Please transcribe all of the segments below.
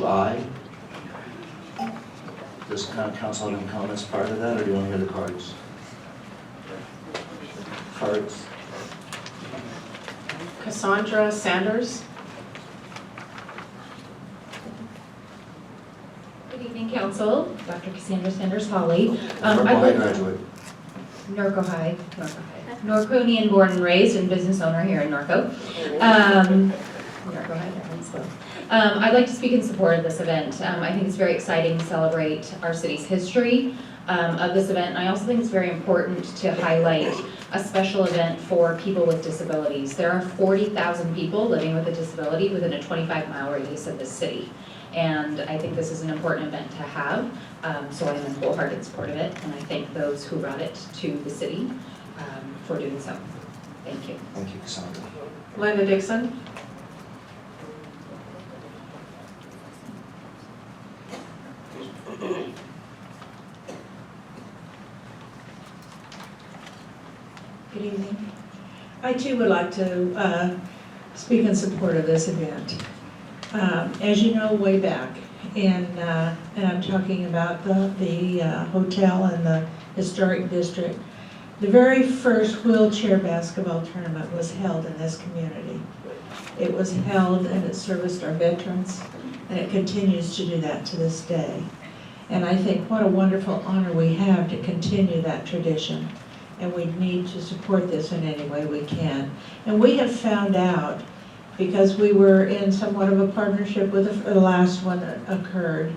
2I. Does council have any comments prior to that, or do you want to hear the cards? Cards. Cassandra Sanders. Good evening, Council. Dr. Cassandra Sanders Hawley. Norco High graduate. Norco High. Norconian, born and raised, and business owner here in Norco. Norco High, well. I'd like to speak in support of this event. I think it's very exciting to celebrate our city's history of this event. And I also think it's very important to highlight a special event for people with disabilities. There are 40,000 people living with a disability within a 25-mile radius of this city. And I think this is an important event to have, so I'm in wholehearted support of it, and I thank those who brought it to the city for doing so. Thank you. Thank you, Cassandra. Linda Dixon. Good evening. I too would like to speak in support of this event. As you know, way back, and I'm talking about the hotel and the historic district, the very first wheelchair basketball tournament was held in this community. It was held and it serviced our veterans, and it continues to do that to this day. And I think what a wonderful honor we have to continue that tradition. And we need to support this in any way we can. And we have found out, because we were in somewhat of a partnership with the last one that occurred,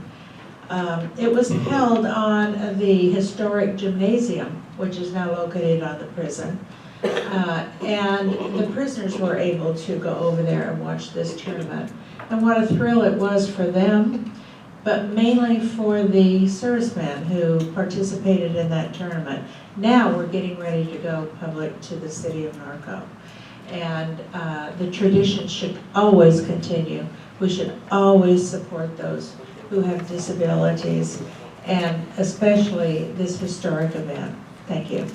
it was held on the historic gymnasium, which is now located on the prison. And the prisoners were able to go over there and watch this tournament. And what a thrill it was for them, but mainly for the servicemen who participated in that tournament. Now we're getting ready to go public to the city of Norco. And the tradition should always continue. We should always support those who have disabilities, and especially this historic event. Thank you.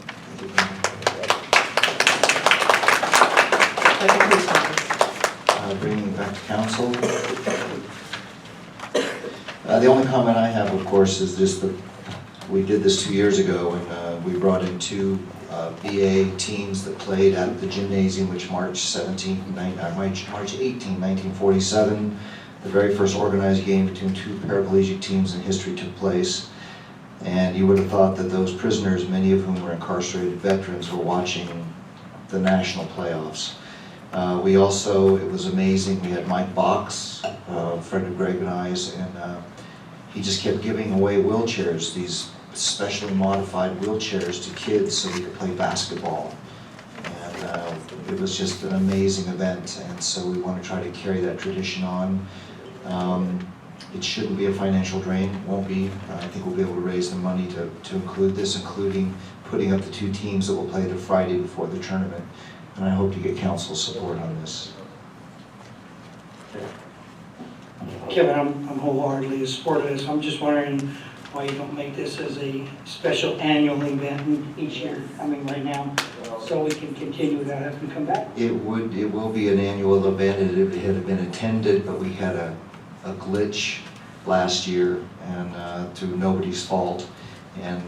Bringing it back to council. The only comment I have, of course, is just that we did this 2 years ago, and we brought in two BA teams that played at the gymnasium, which March 18, 1947, the very first organized game between two paraplegic teams in history took place. And you would have thought that those prisoners, many of whom were incarcerated veterans, were watching the national playoffs. We also, it was amazing, we had Mike Box, a friend of Greg and I's, and he just kept giving away wheelchairs, these specially modified wheelchairs to kids so they could play basketball. And it was just an amazing event, and so we want to try to carry that tradition on. It shouldn't be a financial drain, it won't be. I think we'll be able to raise the money to include this, including putting up the two teams that will play the Friday before the tournament. And I hope to get council support on this. Kevin, I'm wholeheartedly in support of this. I'm just wondering why you don't make this as a special annual event each year. I mean, right now, so we can continue that as we come back. It will be an annual event. It had been attended, but we had a glitch last year, and through nobody's fault, and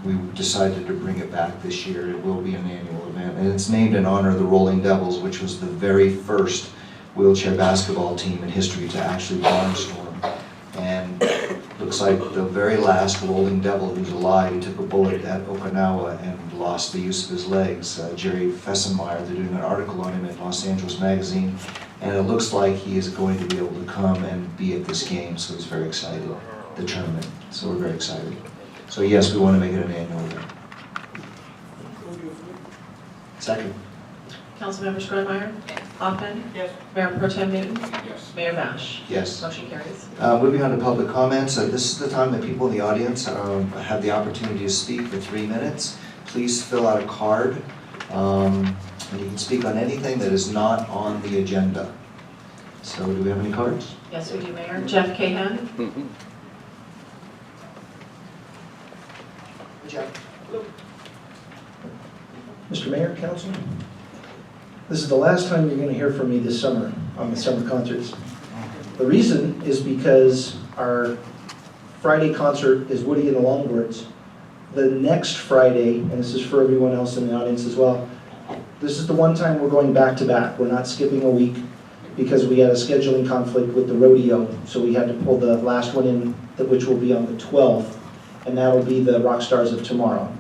we decided to bring it back this year. It will be an annual event, and it's named in honor of the Rolling Devils, which was the very first wheelchair basketball team in history to actually barnstorm. And looks like the very last Rolling Devil who's alive, he took a bullet at Okinawa and lost the use of his legs. Jerry Fessenmeyer, they're doing an article on him in Los Angeles Magazine, and it looks like he is going to be able to come and be at this game, so he's very excited, the tournament, so we're very excited. So yes, we want to make it an annual event. Second. Councilmember Schronemeyer? Hoffman? Yes. Mayor Pro Tem Newton? Yes. Mayor Bash? Yes. Motion carries. Moving on to public comments. This is the time that people in the audience have the opportunity to speak for 3 minutes. Please fill out a card, and you can speak on anything that is not on the agenda. So do we have any cards? Yes, we do, Mayor. Jeff Cahan? Jeff. Mr. Mayor, Council, this is the last time you're going to hear from me this summer on the summer concerts. The reason is because our Friday concert is Woody and the Longboards. The next Friday, and this is for everyone else in the audience as well, this is the one time we're going back to back. We're not skipping a week because we had a scheduling conflict with the rodeo. So we had to pull the last one in, which will be on the 12th, and that'll be the Rock Stars of Tomorrow.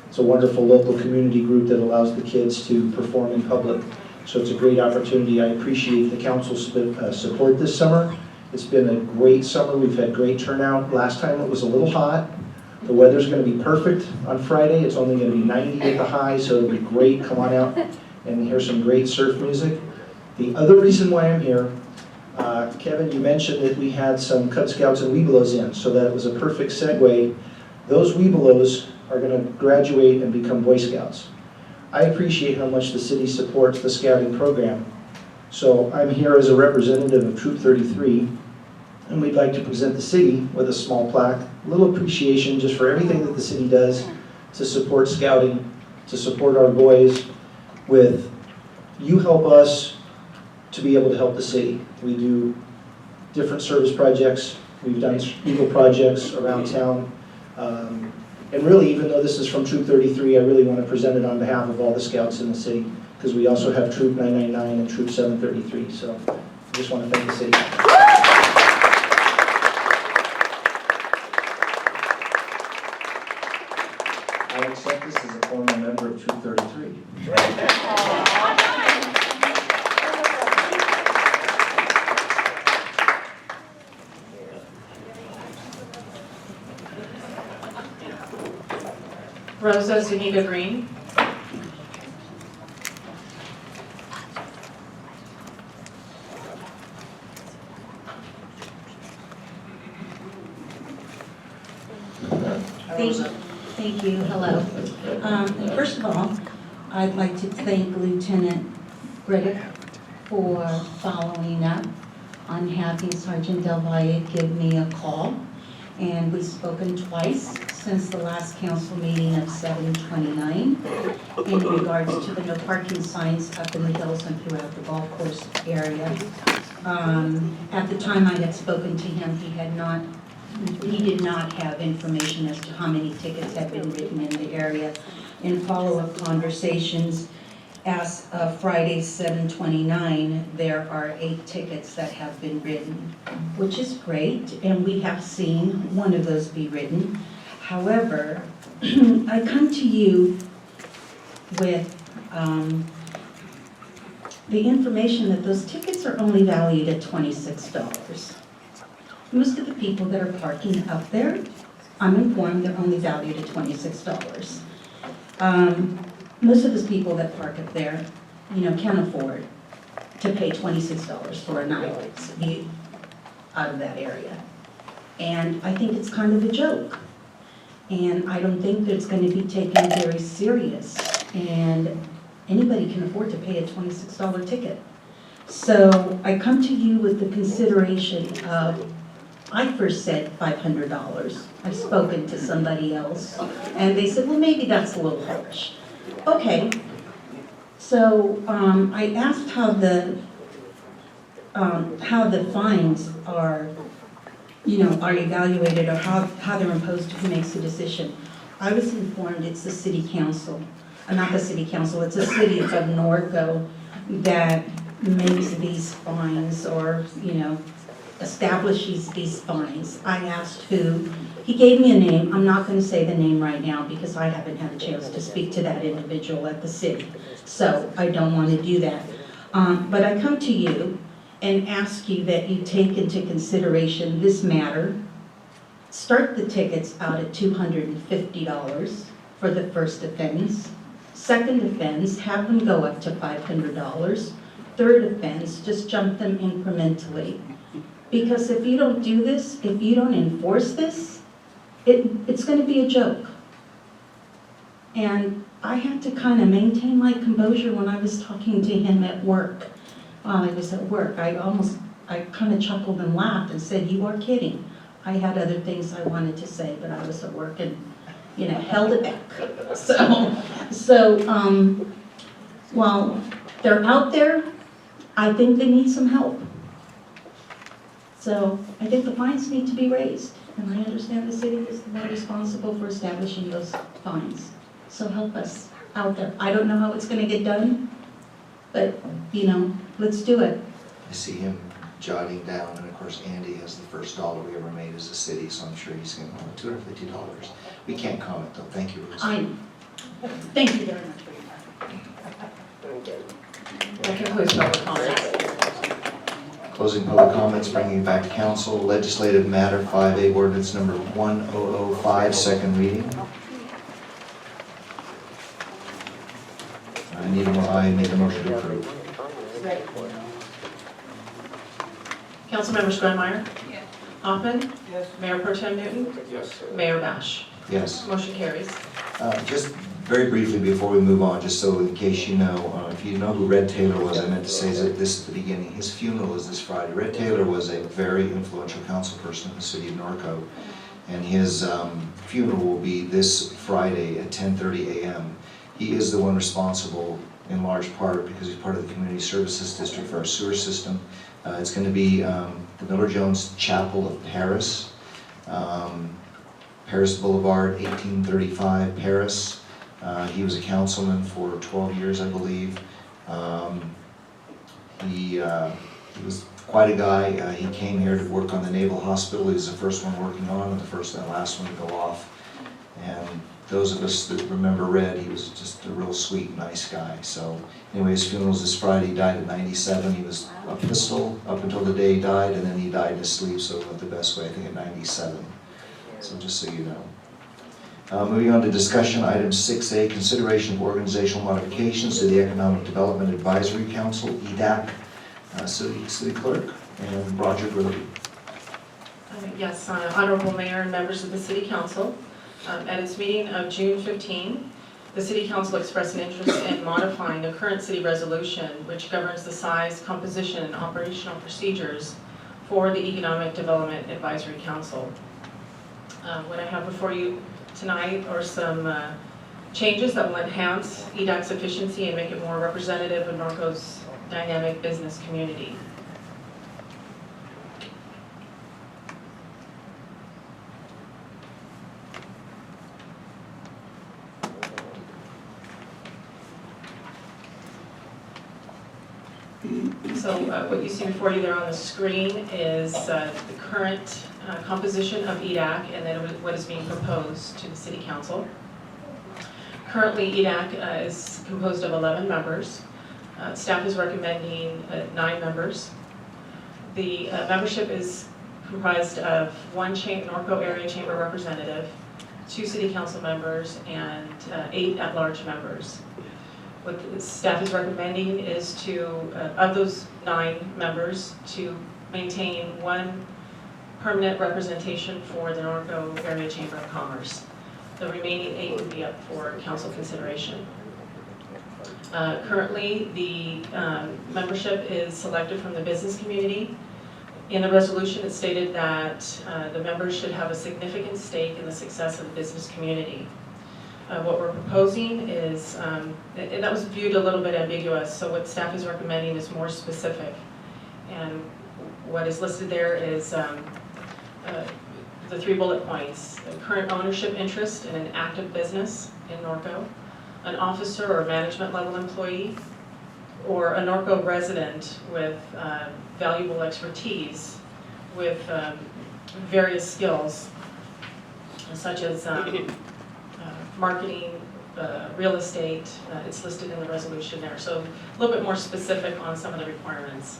It's a wonderful local community group that allows the kids to perform in public. So it's a great opportunity. I appreciate the council's support this summer. It's been a great summer. We've had great turnout. Last time it was a little hot. The weather's going to be perfect on Friday. It's only going to be 90 at the high, so it'll be great. Come on out and hear some great surf music. The other reason why I'm here, Kevin, you mentioned that we had some Cub Scouts and Webelos in, so that was a perfect segue. Those Webelos are going to graduate and become Boy Scouts. I appreciate how much the city supports the scouting program. So I'm here as a representative of Troop 33, and we'd like to present the city with a small plaque, a little appreciation just for everything that the city does to support scouting, to support our boys with, you help us to be able to help the city. We do different service projects. We've done Eagle projects around town. And really, even though this is from Troop 33, I really want to present it on behalf of all the scouts in the city, because we also have Troop 999 and Troop 733. So I just want to thank the city. I accept this as a former member of Troop 33. Rosa Zuniga Green. Thank you. Hello. First of all, I'd like to thank Lieutenant Riddick for following up on having Sergeant Del Valle give me a call. And we've spoken twice since the last council meeting of 7/29 in regards to the no parking signs up in the hills and throughout the golf course area. At the time I had spoken to him, he did not have information as to how many tickets had been written in the area. In follow-up conversations, as of Friday, 7/29, there are 8 tickets that have been written, which is great, and we have seen one of those be written. However, I come to you with the information that those tickets are only valued at $26. Most of the people that are parking up there, I'm informed they're only valued at $26. Most of those people that park up there, can't afford to pay $26 for a night to be out of that area. And I think it's kind of a joke. And I don't think that it's going to be taken very serious. And anybody can afford to pay a $26 ticket. So I come to you with the consideration of, I first said $500. I've spoken to somebody else, and they said, well, maybe that's a little harsh. Okay, so I asked how the fines are, are evaluated, or how they're imposed, who makes the decision. I was informed it's the city council, not the city council, it's the city of Norco that makes these fines, or, establishes these fines. I asked who. He gave me a name. I'm not going to say the name right now because I haven't had a chance to speak to that individual at the city. So I don't want to do that. But I come to you and ask you that you take into consideration this matter. Start the tickets out at $250 for the first offense. Second offense, have them go up to $500. Third offense, just jump them incrementally. Because if you don't do this, if you don't enforce this, it's going to be a joke. And I had to kind of maintain my composure when I was talking to him at work. While I was at work, I kind of chuckled and laughed and said, you are kidding. I had other things I wanted to say, but I was at work and, held it back. So while they're out there, I think they need some help. So I think the fines need to be raised, and I understand the city is the one responsible for establishing those fines. So help us out there. I don't know how it's gonna get done, but, let's do it. I see him jotting down, and of course Andy has the first dollar we ever made as a city, so I'm sure he's going to, $250. We can't comment though, thank you, Rose. Thank you very much for your time. That concludes public comments. Closing public comments, bringing it back to council. Legislative matter 5A, ordinance number 1005, second reading. I make a motion to approve. Councilmember Steinmeier? Yes. Hoffman? Yes. Mayor Pro Tem Newton? Yes. Mayor Bash? Yes. Motion carries. Just very briefly before we move on, just so in case you know, if you know who Red Taylor was, I meant to say this at the beginning. His funeral is this Friday. Red Taylor was a very influential council person in the city of Norco, and his funeral will be this Friday at 10:30 a.m. He is the one responsible in large part because he's part of the Community Services District for our sewer system. It's going to be the Miller Jones Chapel of Paris, Paris Boulevard, 1835 Paris. He was a councilman for 12 years, I believe. He was quite a guy. He came here to work on the Naval Hospital. He was the first one working on and the first and last one to go off. And those of us that remember Red, he was just a real sweet, nice guy. So anyway, his funeral's this Friday. He died at 97. He was a pistol up until the day he died, and then he died in his sleep, so it went the best way, I think, at 97. So just so you know. Moving on to discussion, item 6A, consideration of organizational modifications to the Economic Development Advisory Council, EDAC, City Clerk, and Roger Willoughby. Yes, Honorable Mayor and members of the City Council. At its meeting of June 15, the City Council expressed an interest in modifying the current city resolution, which governs the size, composition, and operational procedures for the Economic Development Advisory Council. What I have before you tonight are some changes that will enhance EDAC's efficiency and make it more representative of Norco's dynamic business community. So what you see before you there on the screen is the current composition of EDAC and then what is being proposed to the City Council. Currently, EDAC is composed of 11 members. Staff is recommending 9 members. The membership is comprised of 1 Norco area chamber representative, 2 City Council members, and 8 at-large members. What the staff is recommending is to, of those 9 members, to maintain 1 permanent representation for the Norco Area Chamber of Commerce. The remaining 8 would be up for council consideration. Currently, the membership is selected from the business community. In the resolution, it stated that the members should have a significant stake in the success of the business community. What we're proposing is, and that was viewed a little bit ambiguous, so what staff is recommending is more specific. And what is listed there is the 3 bullet points: the current ownership interest in an active business in Norco, an officer or management level employee, or a Norco resident with valuable expertise with various skills, such as marketing, real estate. It's listed in the resolution there. So a little bit more specific on some of the requirements.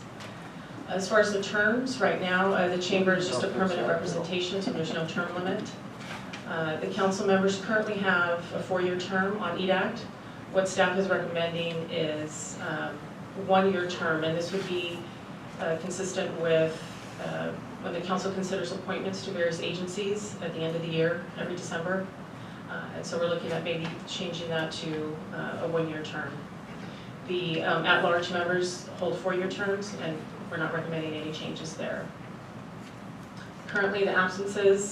As far as the terms, right now the chamber is just a permanent representation, so there's no term limit. The council members currently have a 4-year term on EDAC. What staff is recommending is 1-year term, and this would be consistent with when the council considers appointments to various agencies at the end of the year, every December. And so we're looking at maybe changing that to a 1-year term. The at-large members hold 4-year terms, and we're not recommending any changes there. Currently, the absence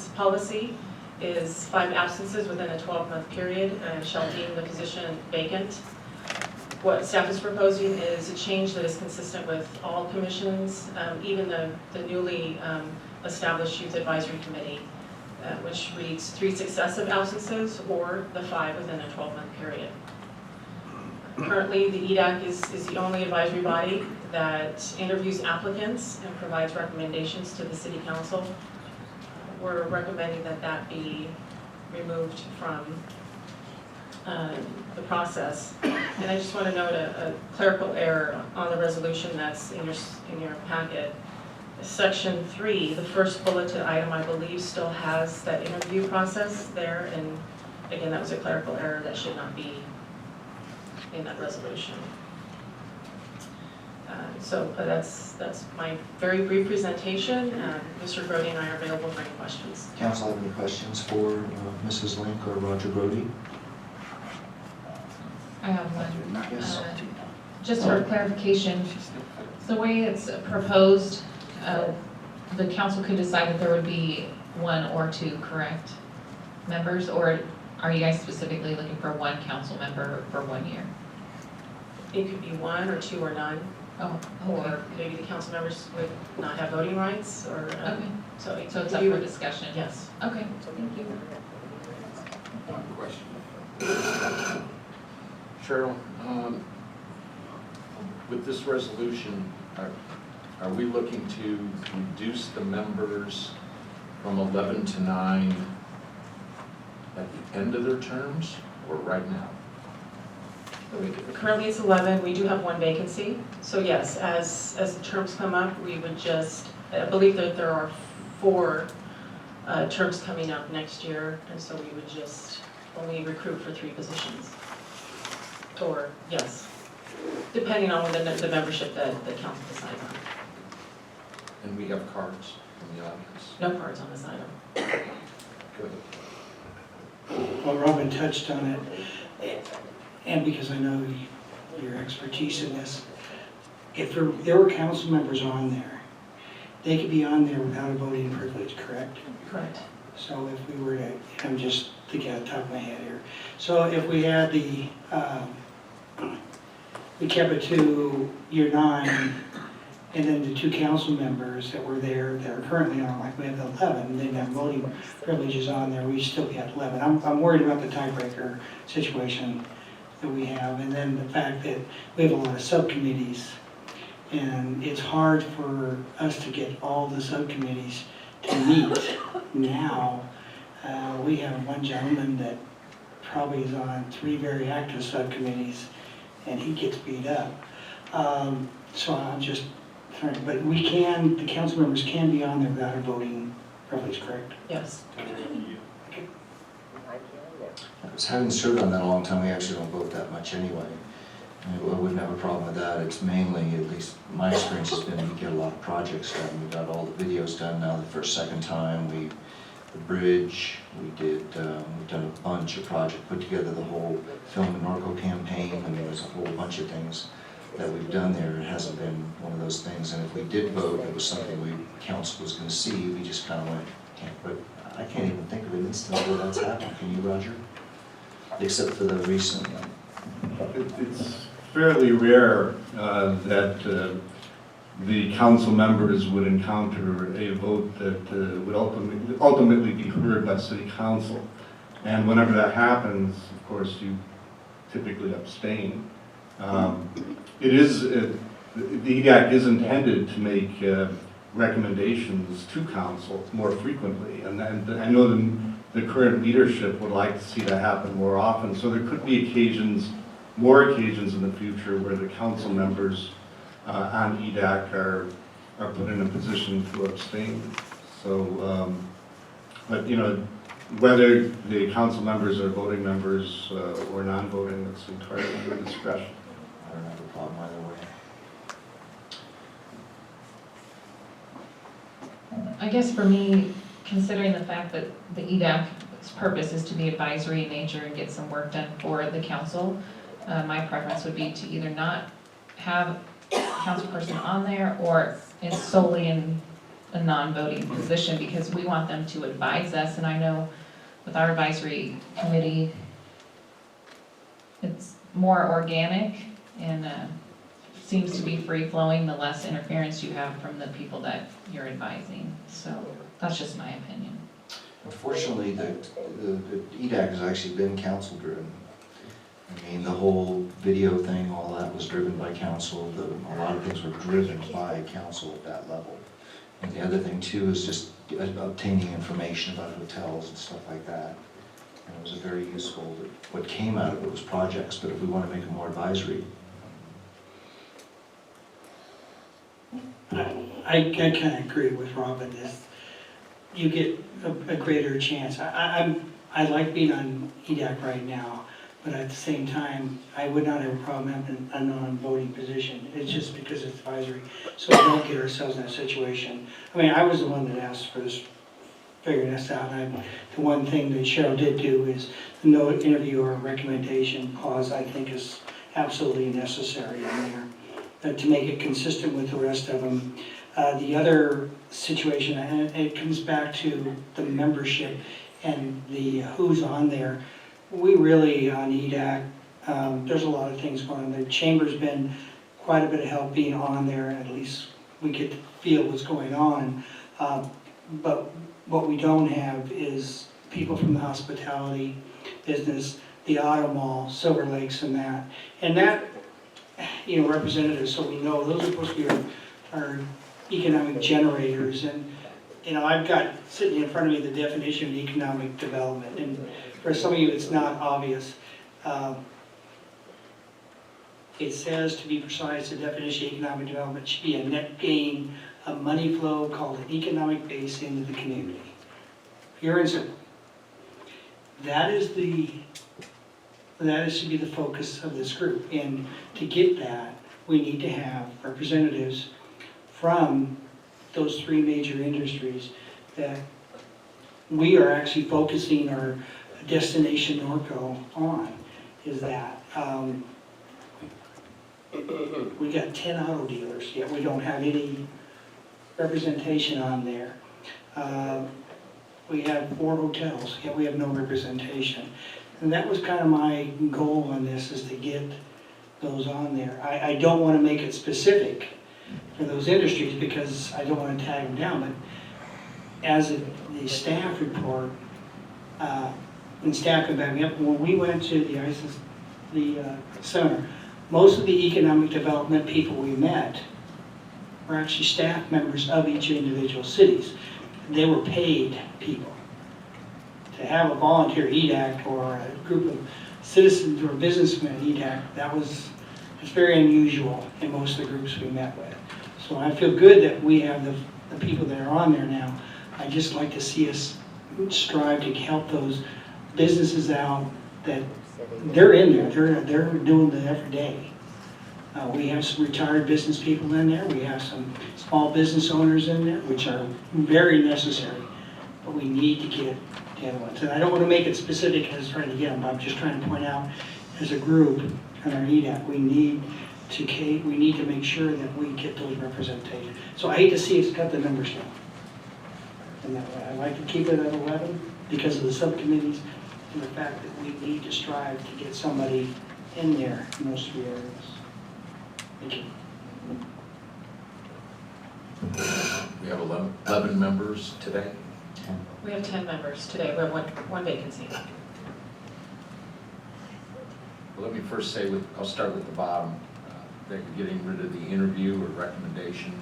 policy is 5 absences within a 12-month period shall deem the position vacant. what staff is proposing is a change that is consistent with all commissions, even the newly established Youth Advisory Committee, which reads 3 successive absences or the 5 within a 12-month period. Currently, the EDAC is the only advisory body that interviews applicants and provides recommendations to the City Council. We're recommending that that be removed from the process. And I just want to note a clerical error on the resolution that's in your packet. Section 3, the first bulleted item, I believe, still has that interview process there, and again, that was a clerical error that should not be in that resolution. So that's my very brief presentation. Mr. Brody and I are available for any questions. Council have any questions for Mrs. Link or Roger Brody? I have one. Yes. Just for clarification, the way it's proposed, the council could decide that there would be 1 or 2, correct, members? Or are you guys specifically looking for 1 council member for 1 year? It could be 1 or 2 or none, Oh, or maybe the council members would not have voting rights, or, okay. so So it's up for discussion? yes. Okay, thank you. Cheryl, with this resolution, are we looking to reduce the members from 11 to 9 at the end of their terms, or right now? Currently it's 11, we do have 1 vacancy, so yes, as the terms come up, we would just, I believe that there are 4 terms coming up next year, and so we would just only recruit for 3 positions. Or, yes, depending on the membership that the council decides on. And we have cards from the audience. No cards on this item. Good. Well, Robin touched on it, and because I know your expertise in this, if there were council members on there, they could be on there without a voting privilege, correct? Correct. So if we were to, I'm just thinking out the top of my head here. So if we had we kept it to year 9, and then the 2 council members that were there that are currently on, like we have the 11, they didn't have voting privileges on there, we still be at 11. I'm worried about the tiebreaker situation that we have, and then the fact that we have a lot of subcommittees, and it's hard for us to get all the subcommittees to meet now. We have one gentleman that probably is on 3 very active subcommittees, and he gets beat up. So I'm just trying, but we can, the council members can be on there without a voting privilege, correct? Yes. Having served on that a long time, we actually don't vote that much anyway. I wouldn't have a problem with that. It's mainly, at least my experience has been, we get a lot of projects done. We got all the videos done now the second time. The bridge, we've done a bunch of projects, put together the whole Film and Norco campaign. I mean, there's a whole bunch of things that we've done there. It hasn't been one of those things. And if we did vote, it was something council was gonna see. We just kind of went, but I can't even think of an instance where that's happened. Can you, Roger? Except for the recent one. It's fairly rare that the council members would encounter a vote that would ultimately be heard by city council. And whenever that happens, of course, you typically abstain. It is, the EDAC is intended to make recommendations to council more frequently. And I know the current leadership would like to see that happen more often. So there could be more occasions in the future where the council members on EDAC are put in a position to abstain. So, but you know, whether the council members are voting members or non-voting, it's entirely at their discretion. I don't have a problem either way. I guess for me, considering the fact that the EDAC's purpose is to be advisory in nature and get some work done for the council, my preference would be to either not have a council person on there or it's solely in a non-voting position, because we want them to advise us. And I know with our advisory committee, it's more organic and seems to be free-flowing the less interference you have from the people that you're advising. So that's just my opinion. Unfortunately, the EDAC has actually been council-driven. I mean, the whole video thing, all that was driven by council. A lot of things were driven by council at that level. And the other thing too is just obtaining information about hotels and stuff like that. And it was a very useful, what came out of it was projects, but if we want to make it more advisory. I kind of agree with Robin, this, you get a greater chance. I like being on EDAC right now, but at the same time, I would not have a problem having a non-voting position. It's just because it's advisory, so we don't get ourselves in that situation. I mean, I was the one that asked for this, figuring this out, and the one thing that Cheryl did do is the no interview or recommendation clause, I think is absolutely necessary in there to make it consistent with the rest of them. The other situation, and it comes back to the membership and the who's on there. We really, on EDAC, there's a lot of things going on. The chamber's been quite a bit of help being on there, at least we get to feel what's going on. But what we don't have is people from the hospitality business, the auto mall, Silver Lakes and that. And that, you know, representatives, so we know those are supposed to be our economic generators. And, you know, I've got sitting in front of me the definition of economic development. And for some of you, it's not obvious. It says, to be precise, the definition of economic development should be a net gain of money flow called an economic base into the community. Pure and simple. That should be the focus of this group. And to get that, we need to have representatives from those three major industries that we are actually focusing our destination Norco on, is that. We got 10 auto dealers, yet we don't have any representation on there. We have 4 hotels, yet we have no representation. And that was kind of my goal on this, is to get those on there. I don't want to make it specific for those industries because I don't want to tag them down, but as the staff report, and staff can back me up, when we went to the seminar, most of the economic development people we met were actually staff members of each individual cities. They were paid people. To have a volunteer EDAC or a group of citizens or businessmen EDAC, it's very unusual in most of the groups we met with. So I feel good that we have the people that are on there now. I just like to see us strive to help those businesses out that they're in there, they're doing it every day. We have some retired business people in there, we have some small business owners in there, which are very necessary, but we need to get the other ones. And I don't want to make it specific as trying to get them, but I'm just trying to point out, as a group on our EDAC, we need to make sure that we get those representations. So I hate to see us cut the numbers down. And that way, I like to keep it at 11 because of the subcommittees and the fact that we need to strive to get somebody in there in those 3 areas. Thank you. We have 11 members today. We have 10 members today, we have one vacancy. Well, let me first say, I'll start with the bottom, that you're getting rid of the interview or recommendation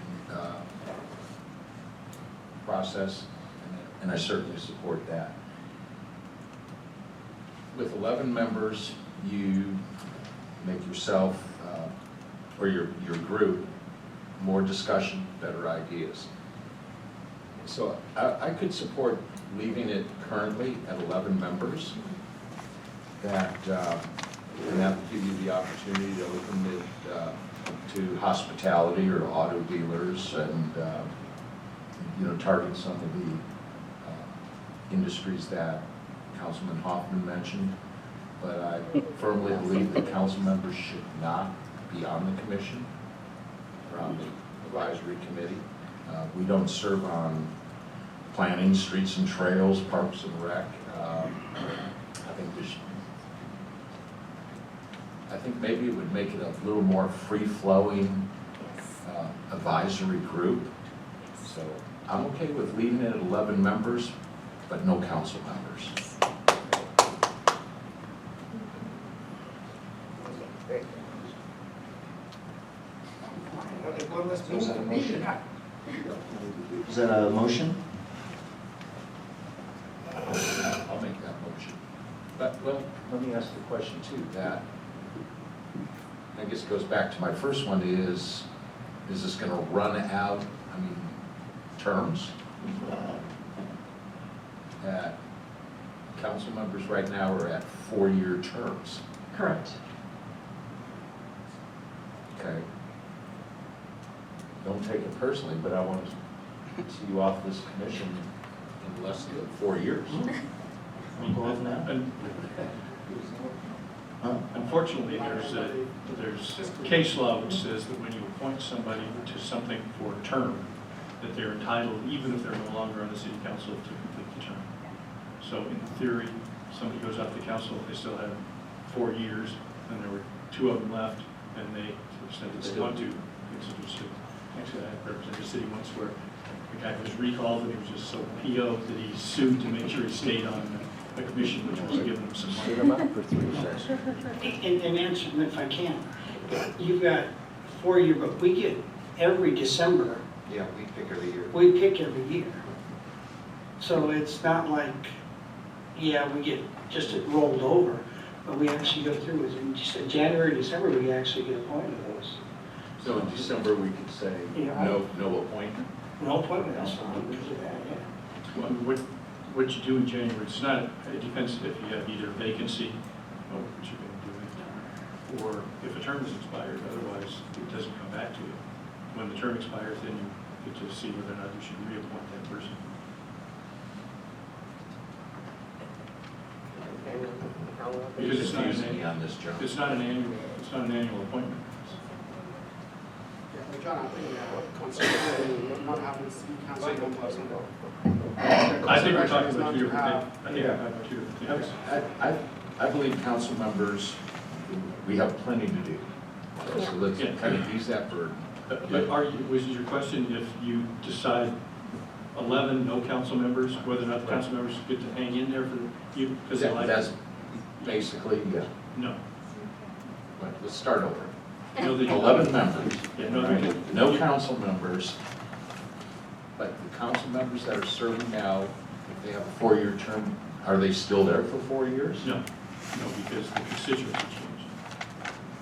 process, and I certainly support that. With 11 members, you make yourself, or your group, more discussion, better ideas. So I could support leaving it currently at 11 members. And that would give you the opportunity to open it to hospitality or auto dealers and, target some of the industries that Councilman Hoffman mentioned. But I firmly believe that council members should not be on the commission or on the advisory committee. We don't serve on planning, streets and trails, parks and rec. I think I think maybe it would make it a little more free-flowing advisory group. So I'm okay with leaving it at 11 members, but no council members. Is that a motion? Is that a motion? I'll make that motion. But, well, let me ask the question too, that, I guess it goes back to my first one, is this gonna run out, I mean, terms? Council members right now are at 4-year terms, Correct. okay? Don't take it personally, but I want to see you off this commission in less than 4 years. Unfortunately, there's case law which says that when you appoint somebody to something for a term, that they're entitled, even if they're no longer on the city council, to complete the term. So in theory, somebody goes off the council, they still have 4 years, and there were 2 of them left, and they said that they want to. Actually, I represented a city once where the guy was recalled, and he was just so PO'd that he sued to make sure he stayed on the commission, which was giving him some money. And answer them if I can. You've got 4-year, but we get every December, Yeah, we pick every year. we pick every year. So it's not like, yeah, we get just it rolled over, but we actually go through it. In January, December, we actually get appointed those. So in December, we could say, no appointment? No appointment, that's fine because of that, yeah. Well, what you do in January, it depends if you have either vacancy, or what you're going to do it, or if a term is expired, otherwise it doesn't come back to you. When the term expires, then you get to see whether or not you should reappoint that person. Because it's not an Confusing me on this, John. It's not an annual appointment. John, I think considering not having the city council members. I think we're talking about 2 different things. I think we're talking about 2 different things. I believe council members, we have plenty to do. So let's kind of ease that burden. But was your question if you decide 11 no council members, whether or not the council members get to hang in there for you? Because they like That's basically, yeah. No. But let's start over. No, they- 11 members, Yeah, no, they can- no council members, but the council members that are serving now, if they have a 4-year term, are they still there for 4 years? No, because the constituents have changed.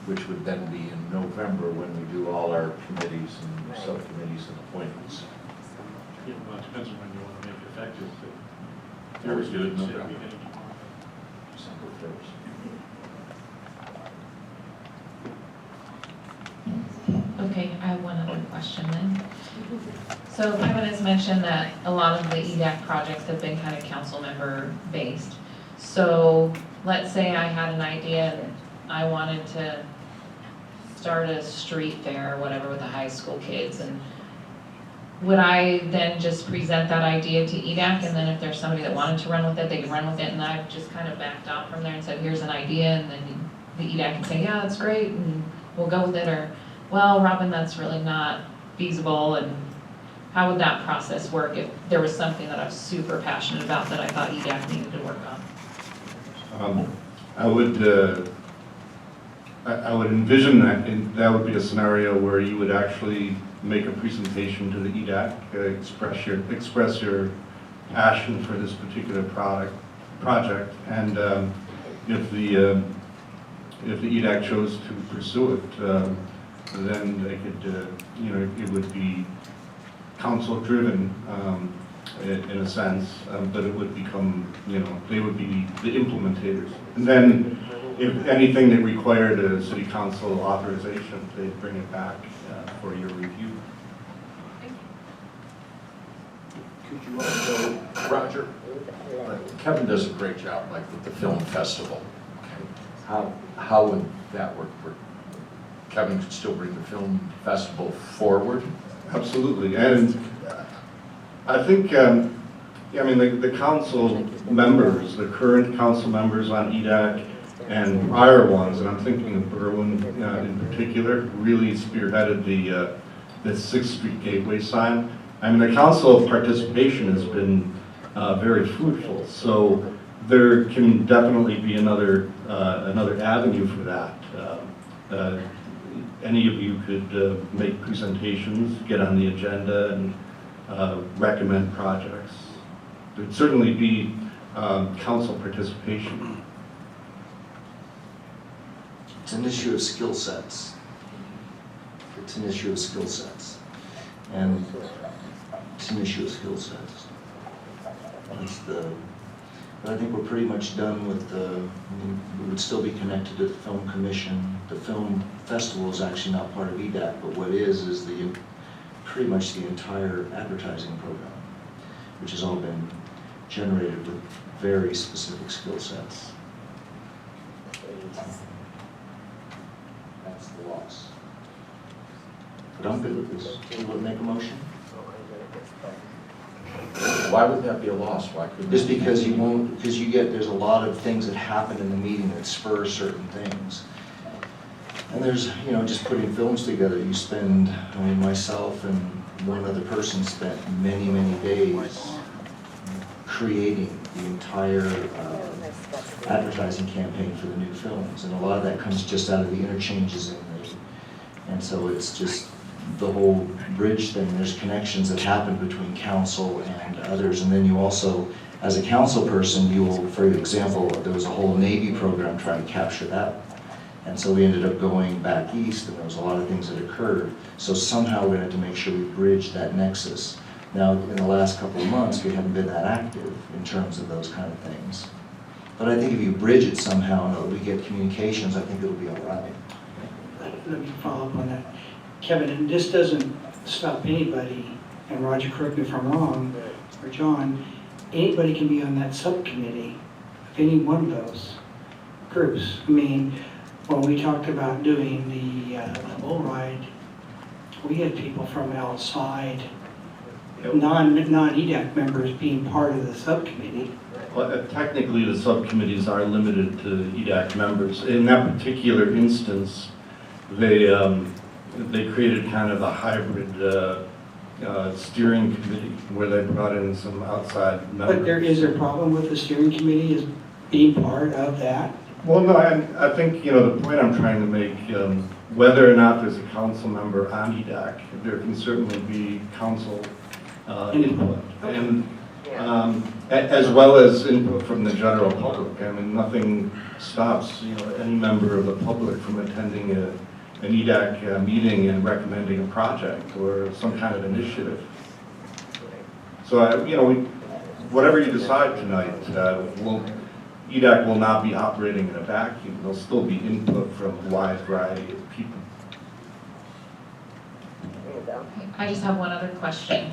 Which would then be in November when we do all our committees and subcommittees and appointments. Yeah, well, it depends on when you want to make it effective, but. Or we do it in Say November. beginning tomorrow. December 1st. Okay, I have one other question then. So Kevin has mentioned that a lot of the EDAC projects have been kind of council member based. So let's say I had an idea and I wanted to start a street fair or whatever with the high school kids, and would I then just present that idea to EDAC, and then if there's somebody that wanted to run with it, they could run with it, and I've just kind of backed off from there and said, here's an idea, and then the EDAC can say, yeah, that's great, and we'll go with it, or, well, Robin, that's really not feasible, and how would that process work if there was something that I was super passionate about that I thought EDAC needed to work on? I would envision that would be a scenario where you would actually make a presentation to the EDAC, express your passion for this particular project, and if the EDAC chose to pursue it, then they could, it would be council-driven in a sense, but it would become, they would be the implementators. And then, if anything that required a city council authorization, they'd bring it back for your review. Could you also, Roger, Kevin does a great job, like with the film festival. How would that work? Kevin could still bring the film festival forward? Absolutely, and I think, the council members, the current council members on EDAC And prior ones, and I'm thinking of Berwyn in particular, really spearheaded the 6th Street Gateway sign. I mean, the council participation has been very fruitful, so there can definitely be another avenue for that. Any of you could make presentations, get on the agenda, and recommend projects. There'd certainly be council participation. It's an issue of skill sets. It's an issue of skill sets. And it's an issue of skill sets. But I think we're pretty much done with we would still be connected to the Film Commission. The film festival is actually not part of EDAC, but what is pretty much the entire advertising program, which has all been generated with very specific skill sets. That's the loss. But I'm good with this. Can we make a motion? Why would that be a loss? Why couldn't? Just because there's a lot of things that happen in the meeting that spur certain things. And there's, just putting films together, you spend, myself and one other person spent many, many days creating the entire advertising campaign for the new films. And a lot of that comes just out of the interchanges and so it's just the whole bridge thing. There's connections that happen between council and others. And then you also, as a council person, you will, for example, there was a whole Navy program trying to capture that. And so we ended up going back east, and there was a lot of things that occurred. So somehow we're going to have to make sure we bridge that nexus. Now, in the last couple of months, we haven't been that active in terms of those kind of things. But I think if you bridge it somehow and we get communications, I think it'll be all right. Let me follow up on that. Kevin, and this doesn't stop anybody, and Roger, correct me if I'm wrong, or John, anybody can be on that subcommittee of any one of those groups. I mean, when we talked about doing the bull ride, we had people from outside, non-EDAC members being part of the subcommittee. Well, technically, the subcommittees are limited to EDAC members. In that particular instance, they created kind of a hybrid steering committee where they brought in some outside members. But is there a problem with the steering committee as being part of that? Well, no, I think, the point I'm trying to make, whether or not there's a council member on EDAC, there can certainly be council input. And as well as input from the general public. I mean, nothing stops, any member of the public from attending an EDAC meeting and recommending a project or some kind of initiative. So, whatever you decide tonight, EDAC will not be operating in a vacuum. There'll still be input from a wide variety of people. I just have one other question.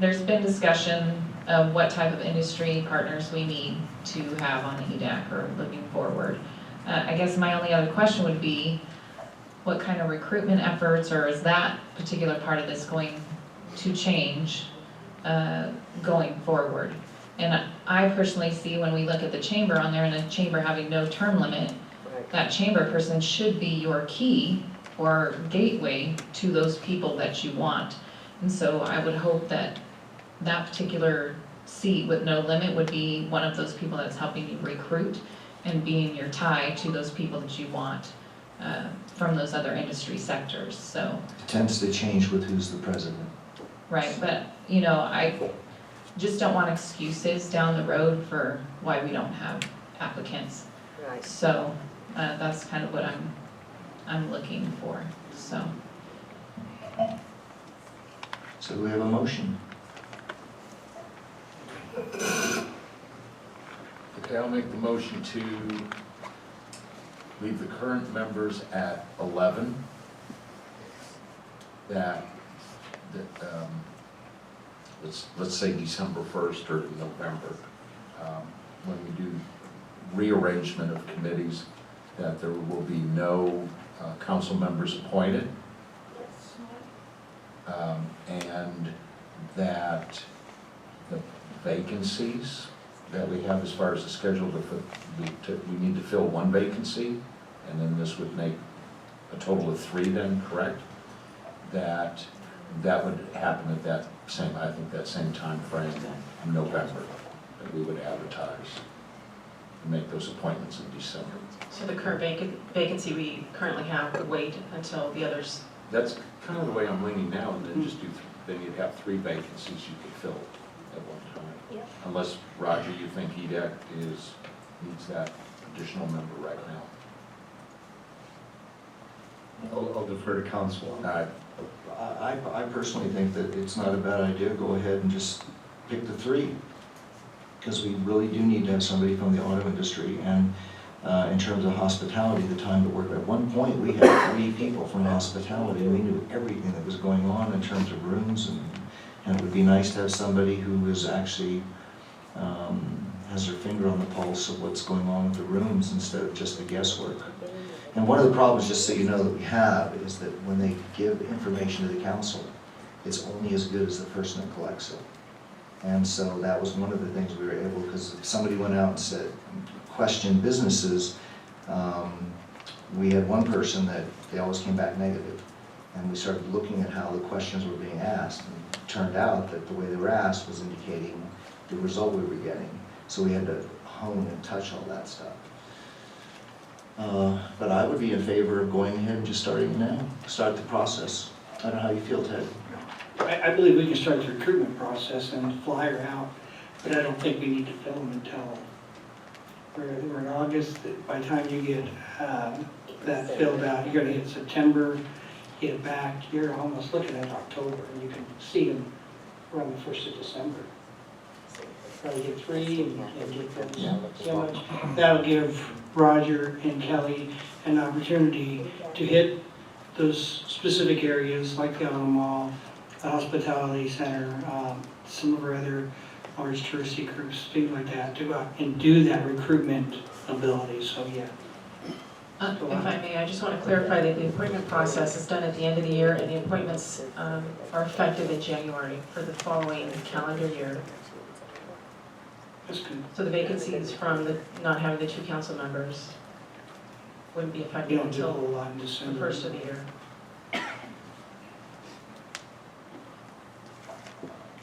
There's been discussion of what type of industry partners we need to have on EDAC or looking forward. I guess my only other question would be, what kind of recruitment efforts, or is that particular part of this going to change going forward? And I personally see when we look at the chamber on there and the chamber having no term limit, that chamber person should be your key or gateway to those people that you want. And so I would hope that that particular seat with no limit would be one of those people that's helping you recruit and being your tie to those people that you want from those other industry sectors. So It tends to change with who's the president. right, but I just don't want excuses down the road for why we don't have applicants. Right. So that's kind of what I'm looking for. So So do we have a motion? Okay, I'll make the motion to leave the current members at 11. Let's say December 1st or November, when we do rearrangement of committees, that there will be no council members appointed. And that the vacancies that we have as far as the schedule, we need to fill one vacancy, and then this would make a total of 3 then, correct? That would happen at that same, I think that same time frame in November, that we would advertise and make those appointments in December. So the current vacancy we currently have would wait until the others. That's kind of the way I'm leaning now, and then just then you'd have 3 vacancies you could fill at one time. Yep. Unless, Roger, you think EDAC needs that additional member right now. I'll defer to council on that. I personally think that it's not a bad idea, go ahead and just pick the 3. Because we really do need to have somebody from the auto industry, and in terms of hospitality, the time to work. At one point, we had 3 people from hospitality, we knew everything that was going on in terms of rooms, and it would be nice to have somebody who is actually, has their finger on the pulse of what's going on with the rooms instead of just the guesswork. And one of the problems, just so you know, that we have is that when they give information to the council, it's only as good as the person that collects it. And so that was one of the things we were able, because if somebody went out and said, questioned businesses, we had one person that they always came back negative. And we started looking at how the questions were being asked, and it turned out that the way they were asked was indicating the result we were getting. So we had to hone and touch all that stuff. But I would be in favor of going ahead and just starting now, start the process. I don't know how you feel, Ted. I believe we can start the recruitment process and fly her out, but I don't think we need to fill them until we're in August. By the time you get that filled out, you're gonna hit September, get back, you're almost looking at October, and you can see them around the 1st of December. Probably get 3 and get them so much. That'll give Roger and Kelly an opportunity to hit those specific areas like the Auto Mall, the Hospitality Center, some of our other large touristy groups, things like that, to go out and do that recruitment ability, so yeah. If I may, I just want to clarify that the appointment process is done at the end of the year, and the appointments are effective in January for the following calendar year. That's good. So the vacancies from not having the 2 council members wouldn't be You effective don't do a until whole lot in the December. 1st of the year.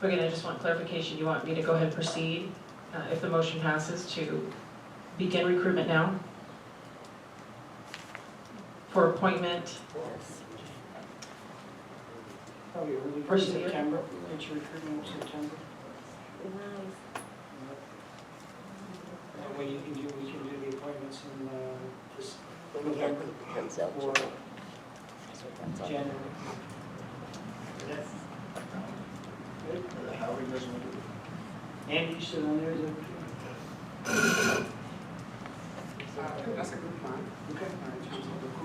Again, I just want clarification. You want me to go ahead and proceed, if the motion passes, to begin recruitment now for appointment? Probably early First of the year? September, get your recruitment in September. That way we can do the appointments in this November or January. Good? However you guys want to do it. Andy, you sit on there, is that That's a good plan. okay?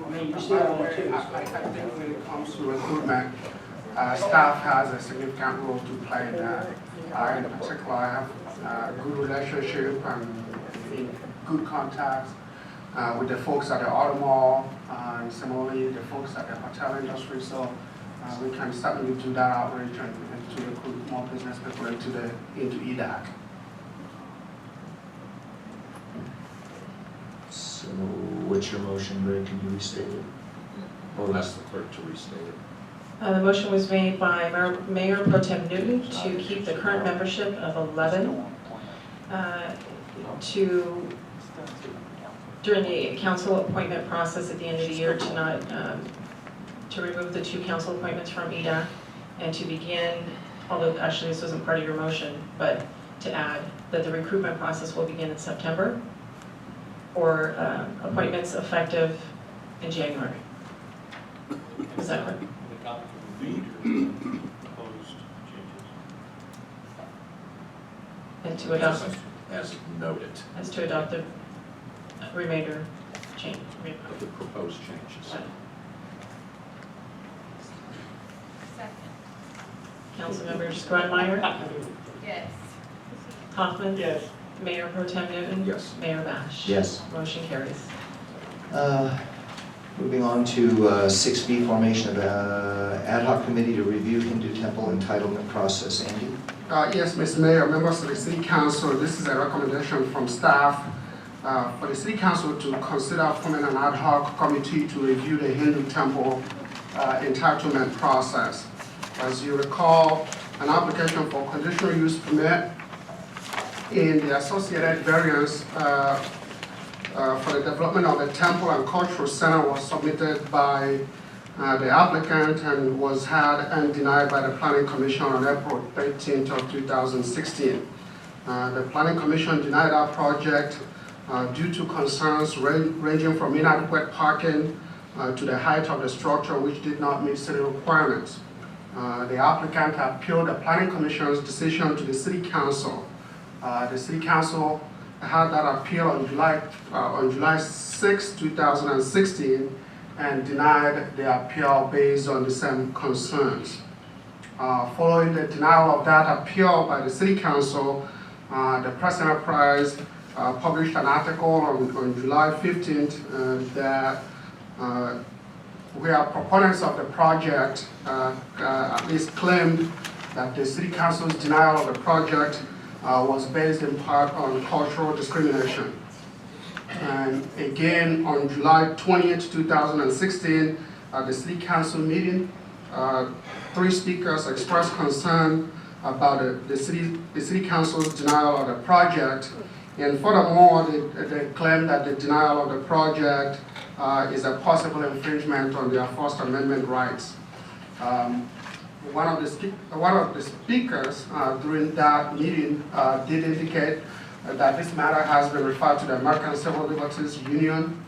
I I mean, you By sit the on there way, too. I think when it comes to recruitment, staff has a significant role to play in that. In particular, I have good relationship and good contacts with the folks at the auto mall, and similarly the folks at the hotel industry. So we can certainly do that outreach and to recruit more business people into EDAC. So what's your motion, Ray? Can you restate it? Or ask the clerk to restate it. The motion was made by Mayor Pro Tem Newton to keep the current membership of 11 during the council appointment process at the end of the year, to not, to remove the 2 council appointments from EDAC, and to begin, although actually this wasn't part of your motion, but to add that the recruitment process will begin in September, or appointments effective in January. Is that correct? Proposed changes. And to adopt, As noted, as to adopt the remainder change. of the proposed changes. Councilmembers Grunmeyer, Yes. Hoffman, Yes. Mayor Pro Tem Newton. Yes. Mayor Bash. Yes. Motion carries. Moving on to 6B, formation of ad hoc committee to review Hindu temple entitlement process. Andy? Yes, Mr. Mayor, members of the City Council, this is a recommendation from staff for the City Council to consider forming an ad hoc committee to review the Hindu temple entitlement process. As you recall, an application for conditional use permit and the associated variance for the development of the temple and cultural center was submitted by the applicant and was had and denied by the Planning Commission on April 13th of 2016. The Planning Commission denied our project due to concerns ranging from inadequate parking to the height of the structure, which did not meet city requirements. The applicant appealed the Planning Commission's decision to the City Council. The City Council had that appeal on July 6, 2016, and denied the appeal based on the same concerns. Following the denial of that appeal by the City Council, the Press Enterprise published an article on July 15th that where proponents of the project at least claimed that the City Council's denial of the project was based in part on cultural discrimination. And again, on July 20th, 2016, at the City Council meeting, 3 speakers expressed concern about the City Council's denial of the project. And furthermore, they claimed that the denial of the project is a possible infringement on their First Amendment rights. One of the speakers during that meeting did indicate that this matter has been referred to the American Civil Liberties Union.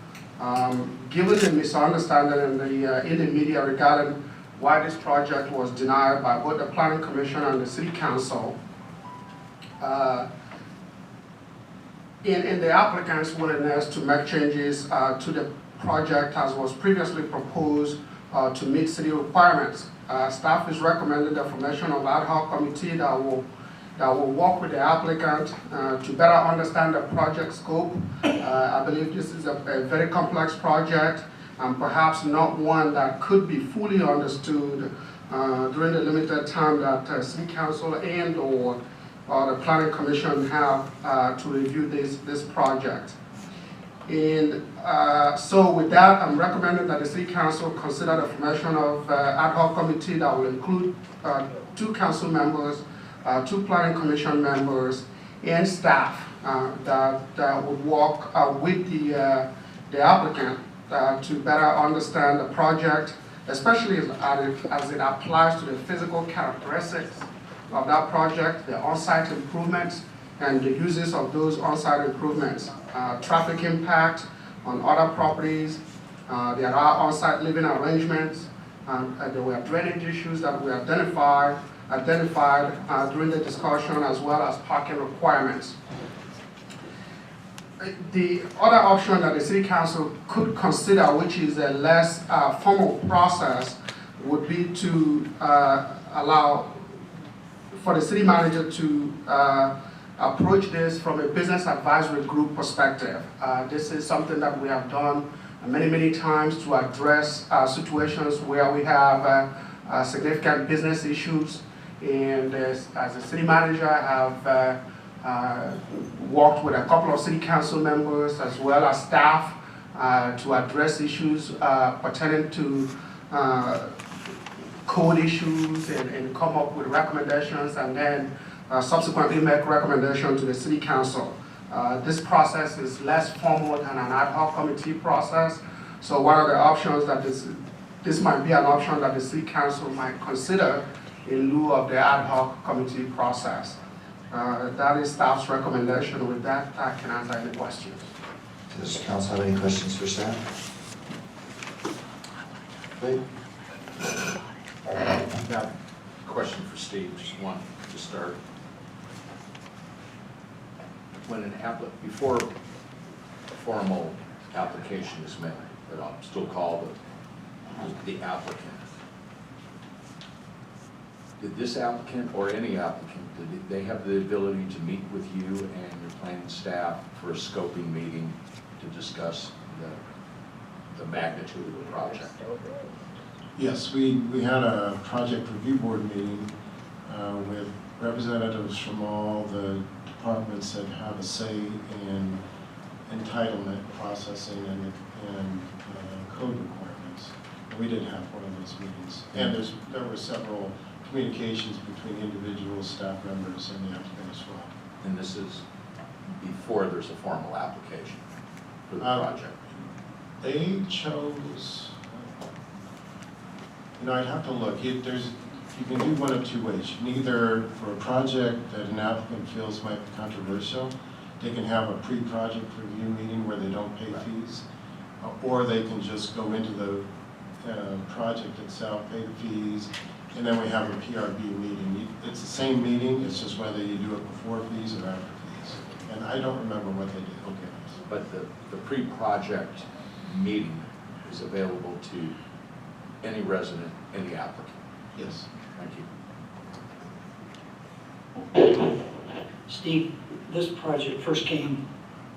Given the misunderstanding in the media regarding why this project was denied by both the Planning Commission and the City Council, in the applicant's willingness to make changes to the project as was previously proposed to meet city requirements, staff is recommending the formation of ad hoc committee that will work with the applicant to better understand the project scope. I believe this is a very complex project and perhaps not one that could be fully understood during the limited time that City Council and or the Planning Commission have to review this project. And so with that, I'm recommending that the City Council consider the formation of ad hoc committee that will include 2 council members, 2 Planning Commission members, and staff that would work with the applicant to better understand the project, especially as it applies to the physical characteristics of that project, the on-site improvements, and the uses of those on-site improvements, traffic impact on other properties, there are on-site living arrangements, and there were drainage issues that we identified during the discussion, as well as parking requirements. The other option that the City Council could consider, which is a less formal process, would be to allow for the city manager to approach this from a business advisory group perspective. This is something that we have done many times to address situations where we have significant business issues. And as a city manager, I have worked with a couple of city council members as well as staff to address issues pertaining to code issues and come up with recommendations and then subsequently make recommendations to the City Council. This process is less formal than an ad hoc committee process. So one of the options that this might be an option that the City Council might consider in lieu of the ad hoc committee process. That is staff's recommendation. With that, I can answer any questions. Does council have any questions for staff? Great. Now, question for Steve, just one to start. When before a formal application is made, but I'll still call the applicant. Did this applicant or any applicant, did they have the ability to meet with you and your planning staff for a scoping meeting to discuss the magnitude of the project. Yes, we had a project review board meeting with representatives from all the departments that have a say in entitlement processing and code requirements. And we did have one of those meetings. And there were several communications between individual staff members and the applicant as well. And this is before there's a formal application for the project. They chose, I'd have to look. You can do one of two ways. You can either, for a project that an applicant feels might be controversial, they can have a pre-project review meeting where they don't pay fees, or they can just go into the project itself, pay the fees, and then we have a PRB meeting. It's the same meeting, it's just whether you do it before fees or after fees. And I don't remember what they did. Okay. But the pre-project meeting is available to any resident, any applicant. Yes. Thank you. Steve, this project first came,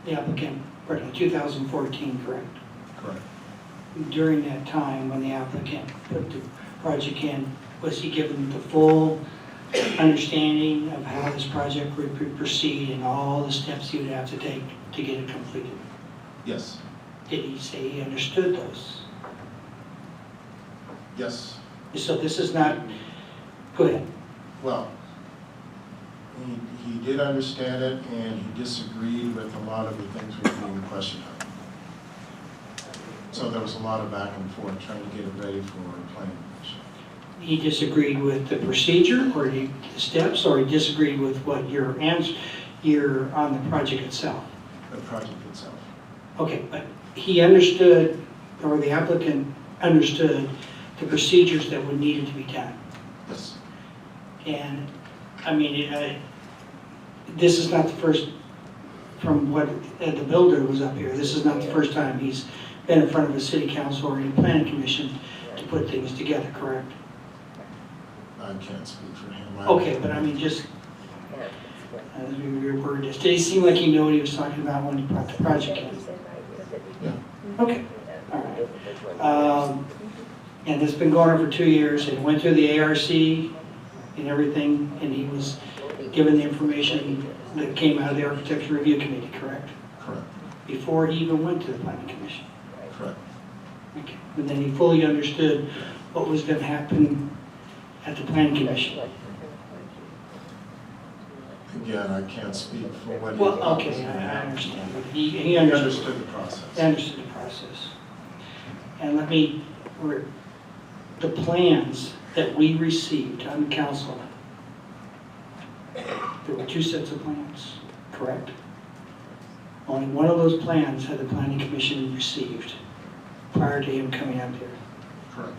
the applicant, in 2014, correct? Correct. During that time, when the applicant put the project in, was he given the full understanding of how this project would proceed and all the steps he would have to take to get it completed? Yes. Did he say he understood those? Yes. So this is not, go ahead. Well, he did understand it, and he disagreed with a lot of the things we were being questioned on. So there was a lot of back and forth trying to get it ready for planning commission. He disagreed with the procedure or the steps, or he disagreed with what your answer, your on the project itself? The project itself. Okay, but he understood, or the applicant understood the procedures that would needed to be done. Yes. And, I mean, this is not the first, from what the builder was up here, this is not the first time he's been in front of a city council or a planning commission to put things together, correct? I can't speak for him. Okay, but I mean, just, your word is, did he seem like he knew what he was talking about when he brought the project in? Yeah. Okay, all right. And it's been going on for 2 years, and it went through the ARC and everything, and he was given the information that came out of the Architecture Review Committee, correct? Correct. Before he even went to the Planning Commission. Correct. Okay. And then he fully understood what was going to happen at the Planning Commission. Again, I can't speak for what he Well, thought was okay, going to I happen. understand. But He he understood. understood the process. Understood the process. And let me, the plans that we received on the council, there were 2 sets of plans, correct? Only one of those plans had the planning commission received prior to him coming up here. Correct.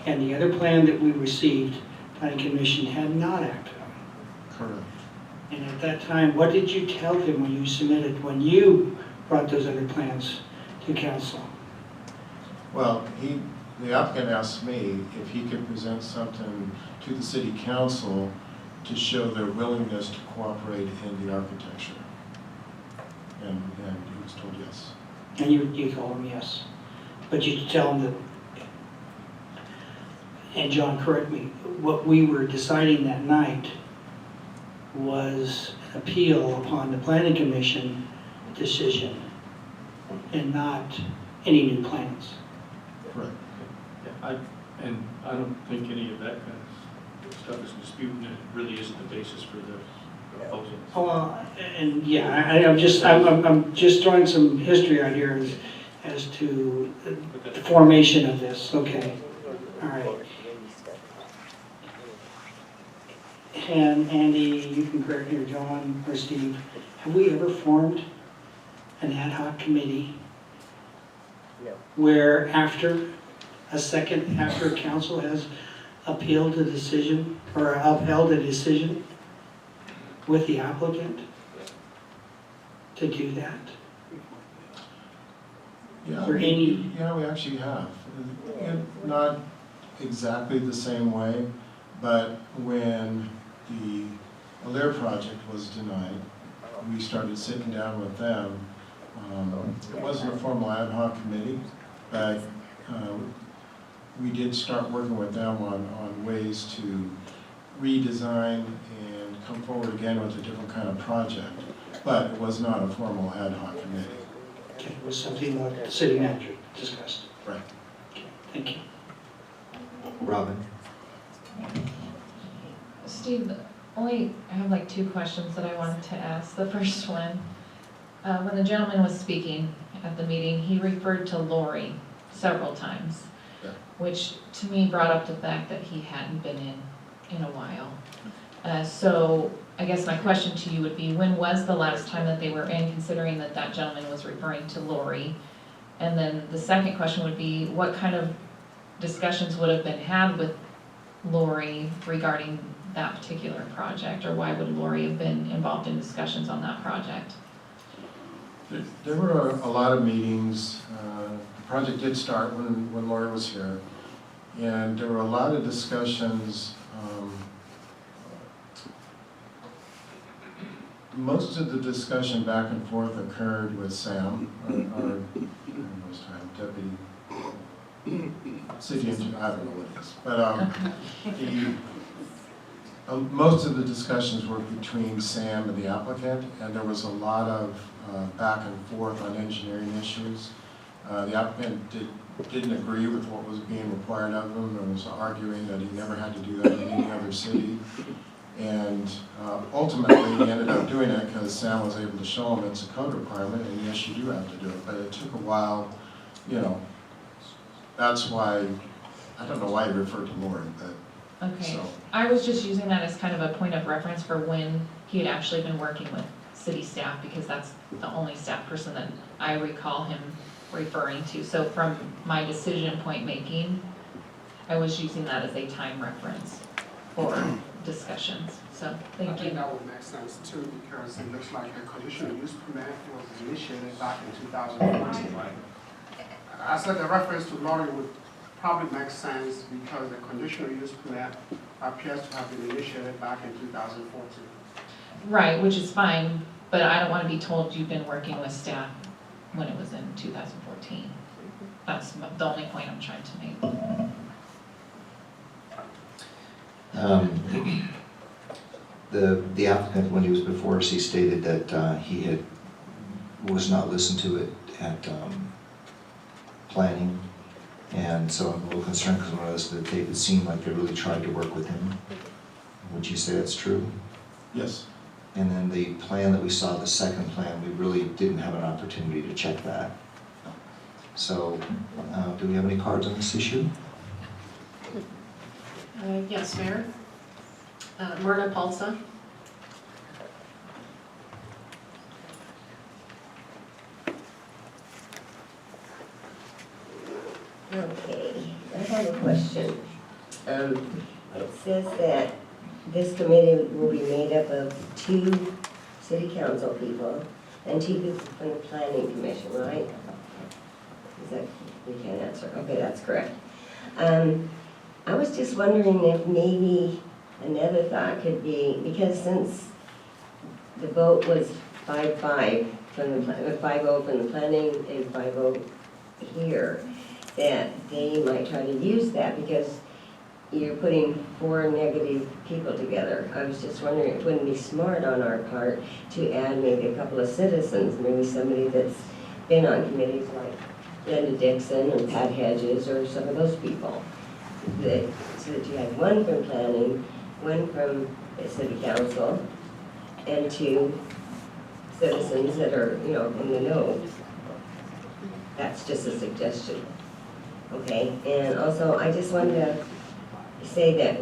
And the other plan that we received, planning commission had not acted on. Correct. And at that time, what did you tell him when you submitted, when you brought those other plans to council? Well, the applicant asked me if he could present something to the city council to show their willingness to cooperate in the architecture. And he was told yes. And you told him yes. But you tell him that, and John, correct me, what we were deciding that night was an appeal upon the planning commission decision and not any new plans. Correct. Yeah, I don't think any of that kind of stuff is disputed, and it really isn't the basis for the proposal. Oh, well, and yeah, I'm just throwing some history out here as to the formation of this. Okay, all right. And Andy, you can correct me, or John, or Steve, have we ever formed an ad hoc committee where after a council has appealed a decision or upheld a decision with the applicant to do that? Yeah, Or any- yeah, we actually have. Not exactly the same way, but when the Alair project was denied, we started sitting down with them. It wasn't a formal ad hoc committee, But we did start working with them on ways to redesign and come forward again with a different kind of project. But it was not a formal ad hoc committee. Okay, it was something that the city manager discussed. Right. Okay, thank you. Robin? Steve, I have like two questions that I wanted to ask. The first one, when the gentleman was speaking at the meeting, he referred to Lori several times, Yeah. which to me brought up the fact that he hadn't been in a while. So I guess my question to you would be, when was the last time that they were in, considering that that gentleman was referring to Lori? And then the second question would be, what kind of discussions would have been had with Lori regarding that particular project, or why would Lori have been involved in discussions on that project? There were a lot of meetings. The project did start when Lori was here, and there were a lot of discussions. Most of the discussion back and forth occurred with Sam, our deputy city engineer, I don't know what it is. But most of the discussions were between Sam and the applicant, and there was a lot of back and forth on engineering issues. The applicant didn't agree with what was being required of him, and was arguing that he never had to do that in any other city. And ultimately, he ended up doing it because Sam was able to show him it's a code requirement, and yes, you do have to do it. But it took a while, you know. That's why, I don't know why he referred to Lori, but, Okay, so. I was just using that as kind of a point of reference for when he had actually been working with city staff, because that's the only staff person that I recall him referring to. So from my decision point making, I was using that as a time reference for discussions. So, I thank you. think that would make sense too, because it looks like the conditional use permit was initiated back in 2014. I said the reference to Lori would probably make sense because the conditional use permit appears to have been initiated back in 2014. Right, which is fine, but I don't want to be told you've been working with staff when it was in 2014. That's the only point I'm trying to make. The applicant, when he was before us, he stated that he was not listened to it at planning. And so I'm a little concerned because when I listened to the tape, it seemed like they really tried to work with him. Would you say that's true? Yes. And then the plan that we saw, the second plan, we really didn't have an opportunity to check that. So, do we have any cards on this issue? Yes, Mayor. Myrna Palsa. Okay, I have a question. It says that this committee will be made up of 2 city council people and 2 people from the planning commission, right? Is that, you can't answer, okay, that's correct. I was just wondering if maybe another thought could be, because since the vote was 5-5 from the, 5-0 from the planning and 5-0 here, that they might try to use that because you're putting 4 negative people together. I was just wondering, it wouldn't be smart on our part to add maybe a couple of citizens, maybe somebody that's been on committees like Linda Dixon and Pat Hedges or some of those people. So that you had 1 from planning, 1 from the city council, and 2 citizens that are, you know, in the know. That's just a suggestion. Okay, and also I just wanted to say that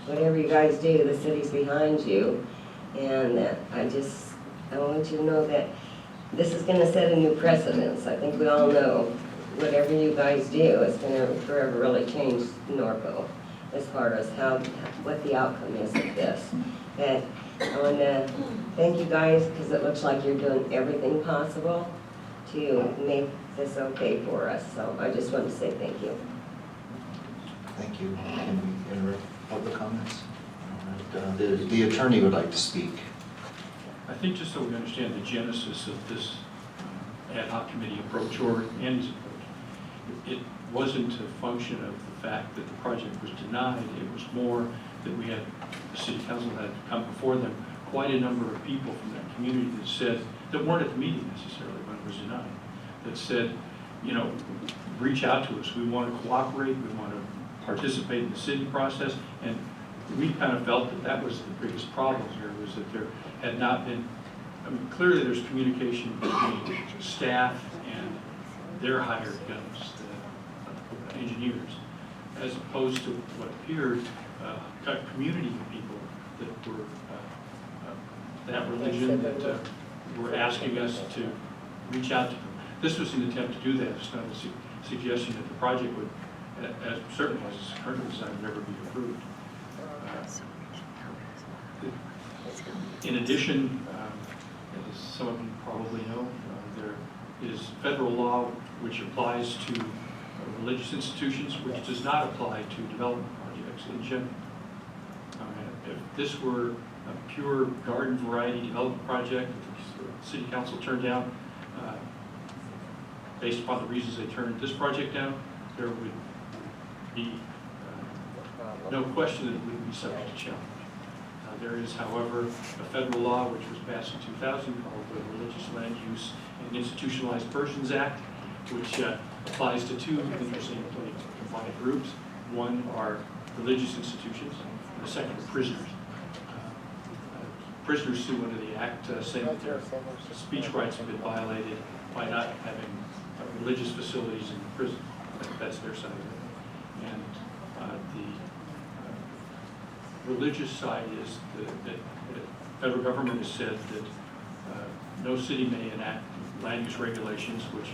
whatever you guys do, the city's behind you. And I want you to know that this is gonna set a new precedence. I think we all know whatever you guys do is gonna forever really change Norco as far as what the outcome is of this. But I want to thank you guys because it looks like you're doing everything possible to make this okay for us. So I just want to say thank you. Thank you. Can we enter public comments? All right, the attorney would like to speak. I think just so we understand the genesis of this ad hoc committee approach or Andy's approach, it wasn't a function of the fact that the project was denied. It was more that we had, the city council had come before them, quite a number of people from that community that said, that weren't at the meeting necessarily when it was denied, that said, you know, reach out to us. We want to cooperate. We want to participate in the city process. And we kind of felt that that was the biggest problem here, was that there had not been, I mean, clearly there's communication between staff and their hired guns, the engineers, as opposed to what appeared a community of people that were that religion that were asking us to reach out to them. This was an attempt to do that. It's not a suggestion that the project would, as certainly as it's currently designed, would never be approved. In addition, as some of you probably know, there is federal law which applies to religious institutions, which does not apply to development projects in general. If this were a pure garden variety development project that the city council turned down, based upon the reasons they turned this project down, there would be no question that it would be subject to challenge. There is, however, a federal law which was passed in 2000 called the Religious Land Use and Institutionalized Persons Act, which applies to two interestingly defined groups. One are religious institutions, and the second are prisoners. Prisoners sue under the act saying that their speech rights have been violated by not having religious facilities in the prison. That's their side of it. And the religious side is that the federal government has said that no city may enact land use regulations which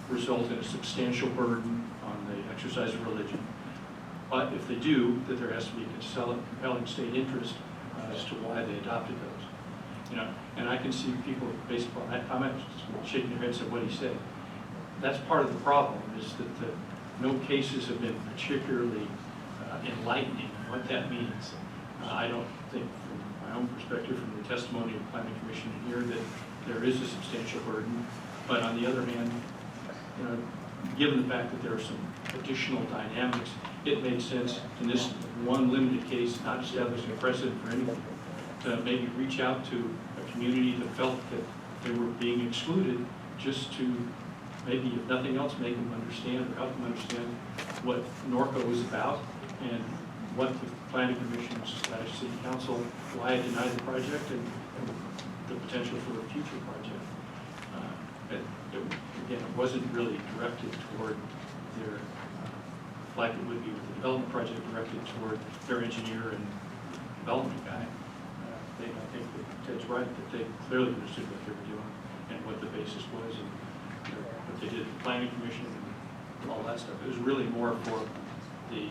result in a substantial burden on the exercise of religion. But if they do, that there has to be a compelling state interest as to why they adopted those. You know, and I can see people, based upon that comment, shaking their heads at what he said. That's part of the problem, is that no cases have been particularly enlightening on what that means. I don't think, from my own perspective, from the testimony of the Planning Commission here, that there is a substantial burden. But on the other hand, you know, given the fact that there are some additional dynamics, it made sense in this one limited case, not establishing a precedent for anything, to maybe reach out to a community that felt that they were being excluded, just to maybe, if nothing else, make them understand or help them understand what Norco was about and what the Planning Commission / City Council, why it denied the project and the potential for a future project. Again, it wasn't really directed toward their, like it would be with the development project, directed toward their engineer and development guy. I think that Ted's right, that they clearly understood what they were doing and what the basis was and what they did at the Planning Commission and all that stuff. It was really more for the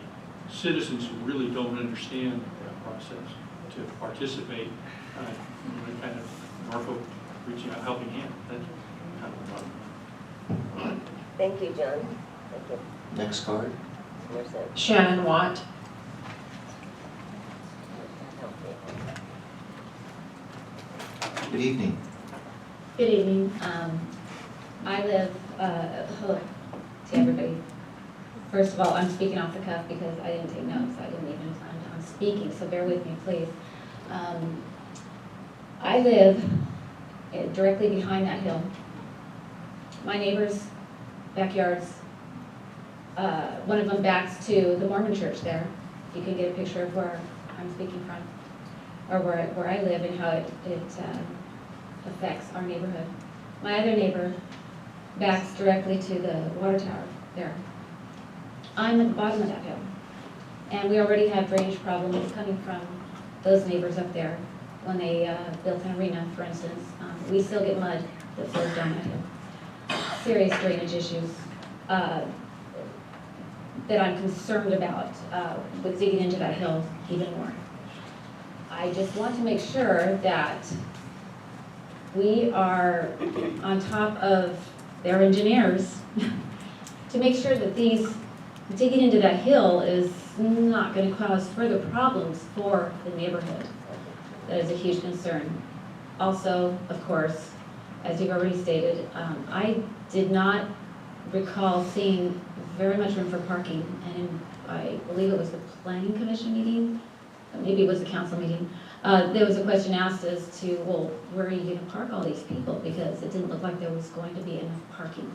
citizens who really don't understand that process to participate in kind of Norco reaching out, helping hand. That's kind of the bottom line. Thank you, John. Thank you. Next card. Where's that? Shannon Watt. Good evening. Good evening. I live, hello to everybody. First of all, I'm speaking off the cuff because I didn't take notes. I didn't even plan on speaking, so bear with me, please. I live directly behind that hill. My neighbors' backyards, one of them backs to the Mormon church there. You can get a picture of where I'm speaking from, or where I live and how it affects our neighborhood. My other neighbor backs directly to the water tower there. I'm at the bottom of that hill, and we already have drainage problems coming from those neighbors up there. When they built an arena, for instance, we still get mud that flows down that hill. Serious drainage issues that I'm concerned about with digging into that hill even more. I just want to make sure that we are on top of their engineers to make sure that digging into that hill is not going to cause further problems for the neighborhood. That is a huge concern. Also, of course, as you've already stated, I did not recall seeing very much room for parking. And I believe it was the planning commission meeting, maybe it was the council meeting. There was a question asked as to, well, where are you gonna park all these people? Because it didn't look like there was going to be enough parking.